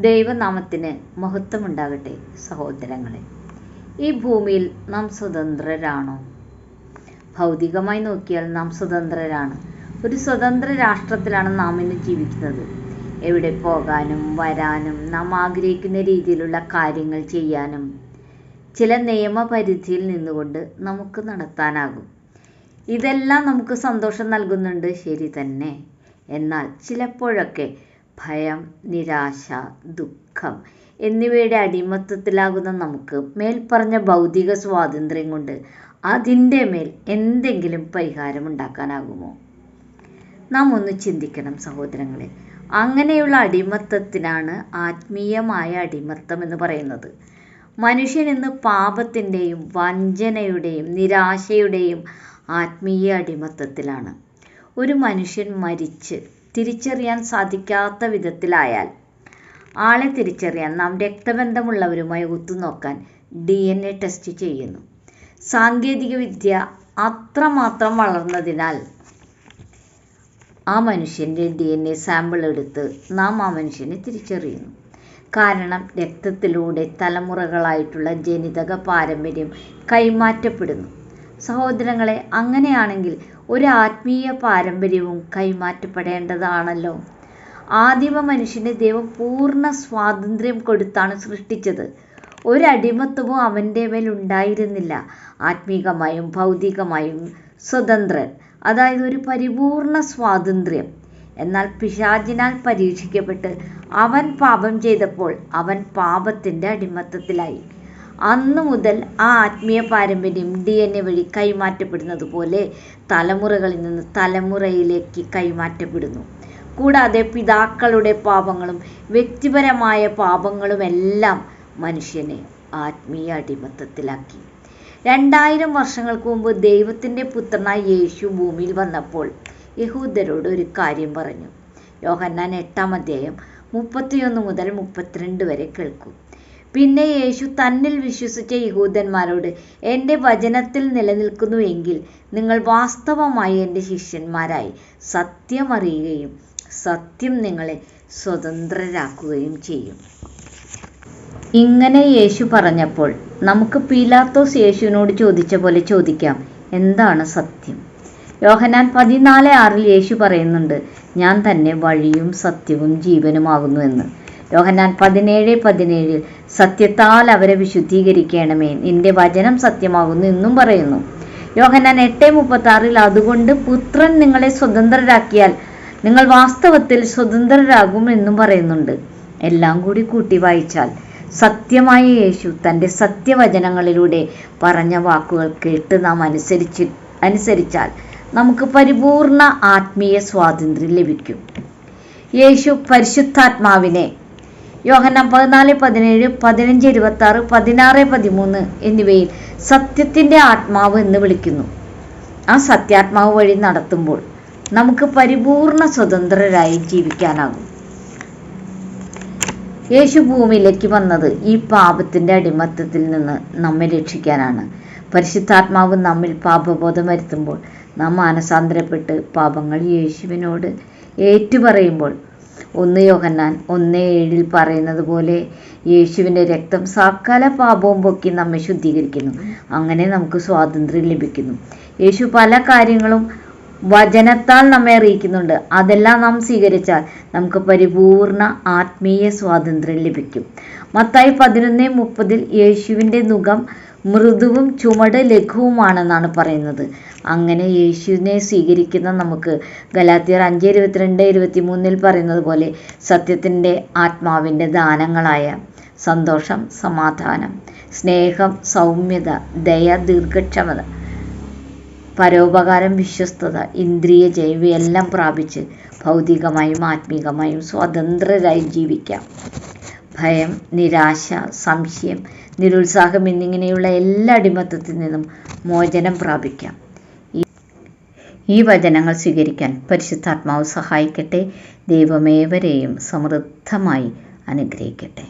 ദൈവനാമത്തിന് മഹത്വമുണ്ടാകട്ടെ. സഹോദരങ്ങളെ, ഈ ഭൂമിയിൽ നാം സ്വതന്ത്രരാണോ? ഭൗതികമായി നോക്കിയാൽ നാം സ്വതന്ത്രരാണ്. ഒരു സ്വതന്ത്ര രാഷ്ട്രത്തിലാണ് നാം ഇന്ന് ജീവിക്കുന്നത്. എവിടെ പോകാനും വരാനും നാം ആഗ്രഹിക്കുന്ന രീതിയിലുള്ള കാര്യങ്ങൾ ചെയ്യാനും ചില നിയമപരിധിയിൽ നിന്നുകൊണ്ട് നമുക്ക് നടത്താനാകും. ഇതെല്ലാം നമുക്ക് സന്തോഷം നൽകുന്നുണ്ട്, ശരി തന്നെ. എന്നാൽ ചിലപ്പോഴൊക്കെ ഭയം, നിരാശ, ദുഃഖം എന്നിവയുടെ അടിമത്തത്തിലാകുന്ന നമുക്ക് മേൽപ്പറഞ്ഞ ഭൗതിക സ്വാതന്ത്ര്യം കൊണ്ട് അതിൻ്റെ മേൽ എന്തെങ്കിലും പരിഹാരമുണ്ടാക്കാനാകുമോ? നാം ഒന്ന് ചിന്തിക്കണം സഹോദരങ്ങളെ. അങ്ങനെയുള്ള അടിമത്തത്തിനാണ് ആത്മീയമായ അടിമത്തം എന്ന് പറയുന്നത്. മനുഷ്യൻ ഇന്ന് പാപത്തിൻ്റെയും വഞ്ചനയുടെയും നിരാശയുടെയും ആത്മീയ അടിമത്തത്തിലാണ്. ഒരു മനുഷ്യൻ മരിച്ച് തിരിച്ചറിയാൻ സാധിക്കാത്ത വിധത്തിലായാൽ ആളെ തിരിച്ചറിയാൻ നാം രക്തബന്ധമുള്ളവരുമായി ഒത്തുനോക്കാൻ DNA ടെസ്റ്റ് ചെയ്യുന്നു. സാങ്കേതിക വിദ്യ അത്രമാത്രം വളർന്നതിനാൽ ആ മനുഷ്യൻ്റെ DNA സാമ്പിൾ എടുത്ത് നാം ആ മനുഷ്യനെ തിരിച്ചറിയുന്നു. കാരണം രക്തത്തിലൂടെ തലമുറകളായിട്ടുള്ള ജനിതക പാരമ്പര്യം കൈമാറ്റപ്പെടുന്നു. സഹോദരങ്ങളെ, അങ്ങനെയാണെങ്കിൽ ഒരു ആത്മീയ പാരമ്പര്യവും കൈമാറ്റപ്പെടേണ്ടതാണല്ലോ. ആദിമ മനുഷ്യന് ദൈവം പൂർണ്ണ സ്വാതന്ത്ര്യം കൊടുത്താണ് സൃഷ്ടിച്ചത്. ഒരടിമത്വവും അവൻ്റെ മേൽ ഉണ്ടായിരുന്നില്ല. ആത്മീകമായും ഭൗതികമായും സ്വതന്ത്രൻ, അതായത് ഒരു പരിപൂർണ സ്വാതന്ത്ര്യം. എന്നാൽ പിശാചിനാൽ പരീക്ഷിക്കപ്പെട്ട് അവൻ പാപം ചെയ്തപ്പോൾ അവൻ പാപത്തിൻ്റെ അടിമത്തത്തിലായി. അന്നു മുതൽ ആ ആത്മീയ പാരമ്പര്യം DNA വഴി കൈമാറ്റപ്പെടുന്നത് പോലെ തലമുറകളിൽ നിന്ന് തലമുറയിലേക്ക് കൈമാറ്റപ്പെടുന്നു. കൂടാതെ പിതാക്കളുടെ പാപങ്ങളും വ്യക്തിപരമായ പാപങ്ങളുമെല്ലാം മനുഷ്യനെ ആത്മീയ അടിമത്തത്തിലാക്കി. 2000 വർഷങ്ങൾക്ക് മുമ്പ് ദൈവത്തിൻ്റെ പുത്രനായ യേശു ഭൂമിയിൽ വന്നപ്പോൾ യഹൂദരോട് ഒരു കാര്യം പറഞ്ഞു. യോഹന്നാൻ 8-ാം അധ്യായം 31 മുതൽ 32 വരെ കേൾക്കൂ. പിന്നെ യേശു തന്നിൽ വിശ്വസിച്ച യഹൂദന്മാരോട്, എൻ്റെ വചനത്തിൽ നിലനിൽക്കുന്നുവെങ്കിൽ നിങ്ങൾ വാസ്തവമായി എൻ്റെ ശിഷ്യന്മാരായി സത്യമറിയുകയും സത്യം നിങ്ങളെ സ്വതന്ത്രരാക്കുകയും ചെയ്യും. ഇങ്ങനെ യേശു പറഞ്ഞപ്പോൾ നമുക്ക് പീലാത്തോസ് യേശുവിനോട് ചോദിച്ച പോലെ ചോദിക്കാം, എന്താണ് സത്യം? യോഹന്നാൻ 14:6 യേശു പറയുന്നുണ്ട്, ഞാൻ തന്നെ വഴിയും സത്യവും ജീവനുമാകുന്നു എന്ന്. യോഹന്നാൻ 17:17 സത്യത്താൽ അവരെ വിശുദ്ധീകരിക്കണമേ, നിന്റെ വചനം സത്യമാകുന്നു എന്നും പറയുന്നു. യോഹന്നാൻ 8:36 അതുകൊണ്ട് പുത്രൻ നിങ്ങളെ സ്വതന്ത്രരാക്കിയാൽ നിങ്ങൾ വാസ്തവത്തിൽ സ്വതന്ത്രരാകും എന്നും പറയുന്നുണ്ട്. എല്ലാം കൂടി കൂട്ടി വായിച്ചാൽ സത്യമായ യേശു തൻ്റെ സത്യവചനങ്ങളിലൂടെ പറഞ്ഞ വാക്കുകൾ കേട്ട് നാം അനുസരിച്ചാൽ നമുക്ക് പരിപൂർണ ആത്മീയ സ്വാതന്ത്ര്യം ലഭിക്കും. യേശു പരിശുദ്ധാത്മാവിനെ യോഹന്നാൻ 14:17, 15:26, 16:13 എന്നിവയിൽ സത്യത്തിൻ്റെ ആത്മാവ് എന്ന് വിളിക്കുന്നു. ആ സത്യാത്മാവ് വഴി നടത്തുമ്പോൾ നമുക്ക് പരിപൂർണ സ്വതന്ത്രരായി ജീവിക്കാനാകും. യേശു ഭൂമിയിലേക്ക് വന്നത് ഈ പാപത്തിൻ്റെ അടിമത്തത്തിൽ നിന്ന് നമ്മെ രക്ഷിക്കാനാണ്. പരിശുദ്ധാത്മാവ് നമ്മിൽ പാപബോധം വരുത്തുമ്പോൾ നാം മാനസാന്തരപ്പെട്ട് പാപങ്ങൾ യേശുവിനോട് ഏറ്റുപറയുമ്പോൾ 1 യോഹന്നാൻ 1:7 പറയുന്നത് പോലെ യേശുവിൻ്റെ രക്തം സകല പാപവും പൊക്കി നമ്മെ ശുദ്ധീകരിക്കുന്നു. അങ്ങനെ നമുക്ക് സ്വാതന്ത്ര്യം ലഭിക്കുന്നു. യേശു പല കാര്യങ്ങളും വചനത്താൽ നമ്മെ അറിയിക്കുന്നുണ്ട്. അതെല്ലാം നാം സ്വീകരിച്ചാൽ നമുക്ക് പരിപൂർണ ആത്മീയ സ്വാതന്ത്ര്യം ലഭിക്കും. മത്തായി 11:30 യേശുവിൻ്റെ നുകം മൃദുവും ചുമട് ലഘുവുമാണെന്നാണ് പറയുന്നത്. അങ്ങനെ യേശുവിനെ സ്വീകരിക്കുന്ന നമുക്ക് ഗലാത്യർ 5:22-23 പറയുന്നത് പോലെ സത്യത്തിൻ്റെ ആത്മാവിൻ്റെ ദാനങ്ങളായ സന്തോഷം, സമാധാനം, സ്നേഹം, സൗമ്യത, ദയ, ദീർഘക്ഷമത, പരോപകാരം, വിശ്വസ്തത, ഇന്ദ്രിയ ജയം ഇവയെല്ലാം പ്രാപിച്ച് ഭൗതികമായും ആത്മീകമായും സ്വതന്ത്രരായി ജീവിക്കാം. ഭയം, നിരാശ, സംശയം, നിരുത്സാഹം എന്നിങ്ങനെയുള്ള എല്ലാ അടിമത്തത്തിൽ നിന്നും മോചനം പ്രാപിക്കാം. ഈ വചനങ്ങൾ സ്വീകരിക്കാൻ പരിശുദ്ധാത്മാവ് സഹായിക്കട്ടെ. ദൈവമേവരെയും സമൃദ്ധമായി അനുഗ്രഹിക്കട്ടെ.